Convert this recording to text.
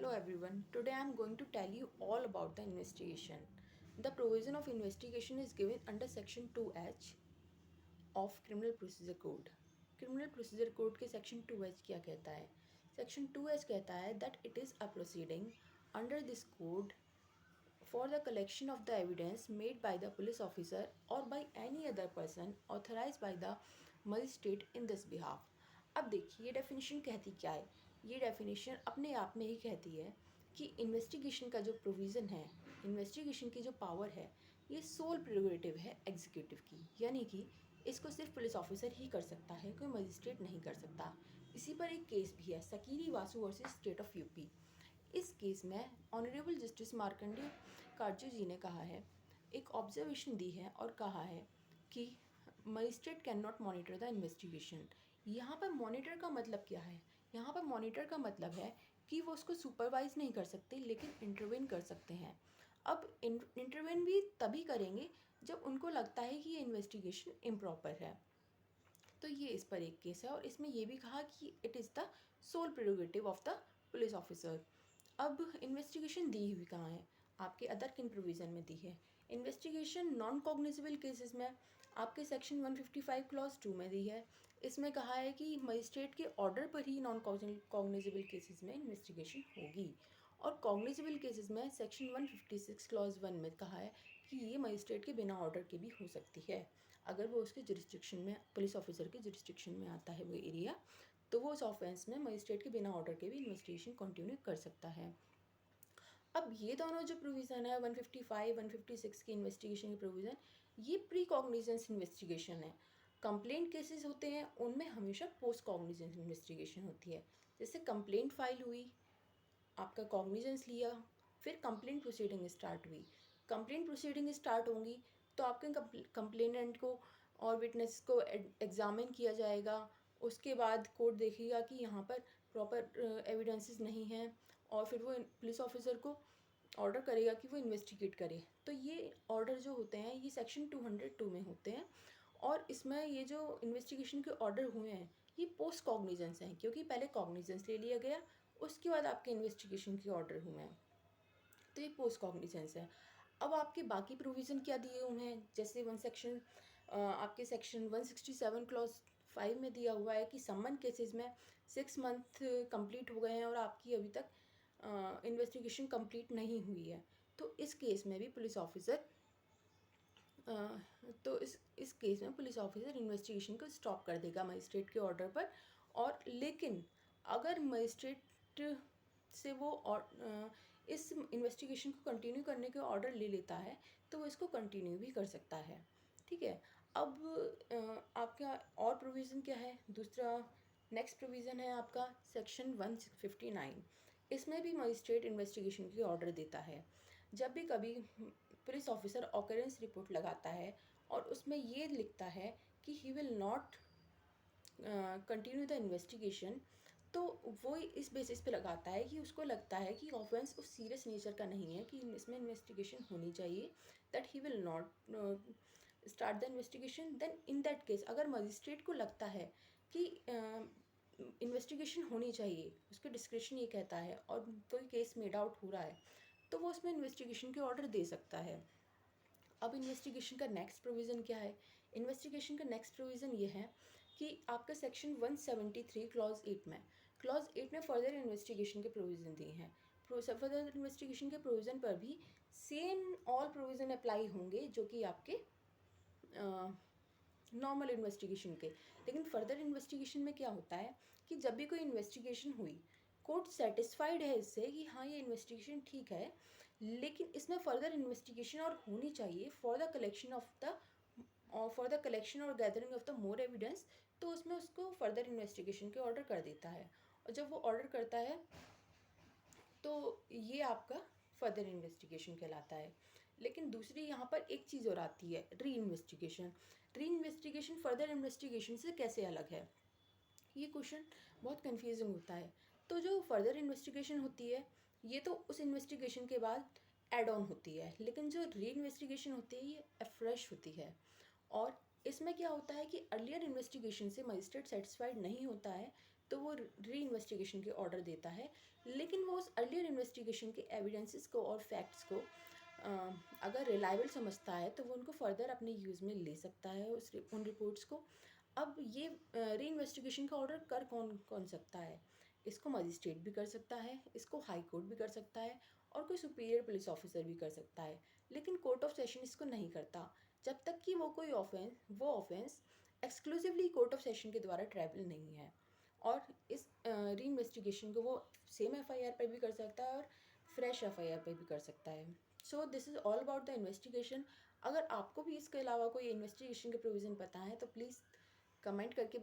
Hello everyone. Today I am going to tell you all about the investigation. The provision of investigation is given under section 2H of Criminal Procedure Code. Criminal Procedure Code के section 2H क्या कहता है? Section 2H कहता है that it is a proceeding under this code for the collection of the evidence made by the police officer or by any other person authorized by the magistrate in this behalf. अब देखिए ये definition कहती क्या है. ये definition अपने आप में ही कहती है कि इन्वेस्टिगेशन का जो प्रोविज़न है, इन्वेस्टिगेशन की जो पावर है, ये सोल प्रेरोगेटिव है एग्जीक्यूटिव की, यानी कि इसको सिर्फ पुलिस ऑफिसर ही कर सकता है, कोई मजिस्ट्रेट नहीं कर सकता. इसी पर एक केस भी है, Sakiri Vasu versus state of UP. इस केस में ऑनरेबल जस्टिस मार्कंडेय काटजू जी ने कहा है, एक ऑब्जर्वेशन दी है और कहा है कि magistrate can not monitor the investigation. यहाँ पर मॉनिटर का मतलब क्या है? यहाँ पर मॉनिटर का मतलब है कि वो उसको सुपरवाइज नहीं कर सकते लेकिन इंटरवेन कर सकते हैं. अब इंटरवेन भी तभी करेंगे जब उनको लगता है कि ये इन्वेस्टिगेशन इम्प्रॉपर है. तो ये इस पर एक केस है और इसमें ये भी कहा कि it is the sole prerogative of the police officer. अब इन्वेस्टिगेशन दी हुई कहाँ है? आपके अदर किन प्रोविज़न में दी है? इन्वेस्टिगेशन नॉन कॉग्निजेबल केसेस में आपके सेक्शन 155 क्लॉज 2 में दी है. इसमें कहा है कि मजिस्ट्रेट के ऑर्डर पर ही नॉन कॉग्निजेबल केसेस में इन्वेस्टिगेशन होगी. और कॉग्निजेबल केसेस में सेक्शन 156 क्लॉज 1 में कहा है कि ये मजिस्ट्रेट के बिना ऑर्डर के भी हो सकती है. अगर वो उसके जुरिस्डिक्शन में, पुलिस ऑफिसर के जुरिस्डिक्शन में आता है वो एरिया, तो वो उस ऑफेंस में मजिस्ट्रेट के बिना ऑर्डर के भी इन्वेस्टिगेशन कंटिन्यू कर सकता है. अब ये दोनों जो प्रोविज़न है 155 156 की इन्वेस्टिगेशन की प्रोविज़न, ये प्री कॉग्निजेंस इन्वेस्टिगेशन है. कंप्लेंट केसेस होते हैं उनमें हमेशा पोस्ट कॉग्निजेंस इन्वेस्टिगेशन होती है. जैसे कंप्लेंट फाइल हुई, आपका कॉग्निजेंस लिया, फिर कंप्लेंट प्रोसीडिंग स्टार्ट हुई. कंप्लेंट प्रोसीडिंग स्टार्ट होंगी तो आपके कंप्लेनेंट को और विटनेस को एग्ज़ामिन किया जाएगा. उसके बाद कोर्ट देखेगा कि यहाँ पर प्रॉपर एविडेंसेस नहीं हैं और फिर वो पुलिस ऑफिसर को ऑर्डर करेगा कि वो इन्वेस्टिगेट करे. तो ये ऑर्डर जो होते हैं ये सेक्शन 202 में होते हैं और इसमें ये जो इन्वेस्टिगेशन के ऑर्डर हुए हैं ये पोस्ट कॉग्निजेंस हैं, क्योंकि पहले कॉग्निजेंस ले लिया गया, उसके बाद आपके इन्वेस्टिगेशन के ऑर्डर हुए हैं, तो ये पोस्ट कॉग्निजेंस है. अब आपके बाकी प्रोविज़न क्या दिए हुए हैं? जैसे आपके सेक्शन 167 क्लॉज 5 में दिया हुआ है कि समन केसेस में 6 मंथ कंप्लीट हो गए हैं और आपकी अभी तक इन्वेस्टिगेशन कंप्लीट नहीं हुई है, तो इस केस में भी पुलिस ऑफिसर इस केस में पुलिस ऑफिसर इन्वेस्टिगेशन को स्टॉप कर देगा मजिस्ट्रेट के ऑर्डर पर. और लेकिन अगर मजिस्ट्रेट से वो इस इन्वेस्टिगेशन को कंटिन्यू करने के ऑर्डर ले लेता है तो वो इसको कंटिन्यू भी कर सकता है. ठीक है. अब आपका और प्रोविज़न क्या है? दूसरा नेक्स्ट प्रोविज़न है आपका सेक्शन 159. इसमें भी मजिस्ट्रेट इन्वेस्टिगेशन की ऑर्डर देता है. जब भी कभी पुलिस ऑफिसर ऑकरेंस रिपोर्ट लगाता है और उसमें ये लिखता है कि ही will not continue the investigation, तो वो इस बेसिस पे लगाता है कि उसको लगता है कि ऑफेंस उस सीरियस नेचर का नहीं है कि इसमें इन्वेस्टिगेशन होनी चाहिए, that he will not start the investigation. Then in that case अगर मजिस्ट्रेट को लगता है कि इन्वेस्टिगेशन होनी चाहिए, उसके डिस्क्रिप्शन ये कहता है और कोई केस मेड आउट हो रहा है, तो वो उसमें इन्वेस्टिगेशन के ऑर्डर दे सकता है. अब इन्वेस्टिगेशन का नेक्स्ट प्रोविज़न क्या है? इन्वेस्टिगेशन का नेक्स्ट प्रोविज़न ये है कि आपका सेक्शन 173 क्लॉज 8 में फर्दर इन्वेस्टिगेशन के प्रोविज़न दिए हैं. फर्दर इन्वेस्टिगेशन के प्रोविज़न पर भी सेम ऑल प्रोविज़न अप्लाई होंगे जो कि आपके नॉर्मल इन्वेस्टिगेशन के. लेकिन फर्दर इन्वेस्टिगेशन में क्या होता है कि जब भी कोई इन्वेस्टिगेशन हुई, कोर्ट सेटिस्फाइड है इससे कि हाँ ये इन्वेस्टिगेशन ठीक है, लेकिन इसमें फर्दर इन्वेस्टिगेशन और होनी चाहिए फॉर द कलेक्शन और gathering of the more evidence, तो उसमें उसको फर्दर इन्वेस्टिगेशन के ऑर्डर कर देता है. और जब वो ऑर्डर करता है तो ये आपका फर्दर इन्वेस्टिगेशन कहलाता है. लेकिन दूसरी यहाँ पर एक चीज़ और आती है, री इन्वेस्टिगेशन फर्दर इन्वेस्टिगेशन से कैसे अलग है? ये क्वेश्चन बहुत कन्फ्यूजिंग होता है. तो जो फर्दर इन्वेस्टिगेशन होती है ये तो उस इन्वेस्टिगेशन के बाद एड ऑन होती है, लेकिन जो री इन्वेस्टिगेशन होती है ये फ्रेश होती है. और इसमें क्या होता है कि अर्लियर इन्वेस्टिगेशन से मजिस्ट्रेट सेटिस्फाइड नहीं होता है तो वो री इन्वेस्टिगेशन के ऑर्डर देता है, लेकिन वो उस अर्लियर इन्वेस्टिगेशन के एविडेंसेस को और फैक्ट्स को अगर रिलायबल समझता है तो वो उनको फर्दर अपने यूज़ में ले सकता है उन रिपोर्ट्स को। अब ये री इन्वेस्टिगेशन का ऑर्डर कर कौन कौन सकता है? इसको मजिस्ट्रेट भी कर सकता है, इसको हाई कोर्ट भी कर सकता है, और कोई सुपीरियर पुलिस ऑफिसर भी कर सकता है। लेकिन कोर्ट ऑफ सेशन इसको नहीं करता, जब तक कि वो offence exclusively court of session के द्वारा ट्रैवल नहीं है। और इस री इन्वेस्टिगेशन को वो सेम एफआईआर पर भी कर सकता है और फ्रेश एफआईआर पर भी कर सकता है। So this is all about the investigation. अगर आपको भी इसके अलावा कोई इन्वेस्टिगेशन के प्रोविज़न पता है तो प्लीज़ कमेंट करके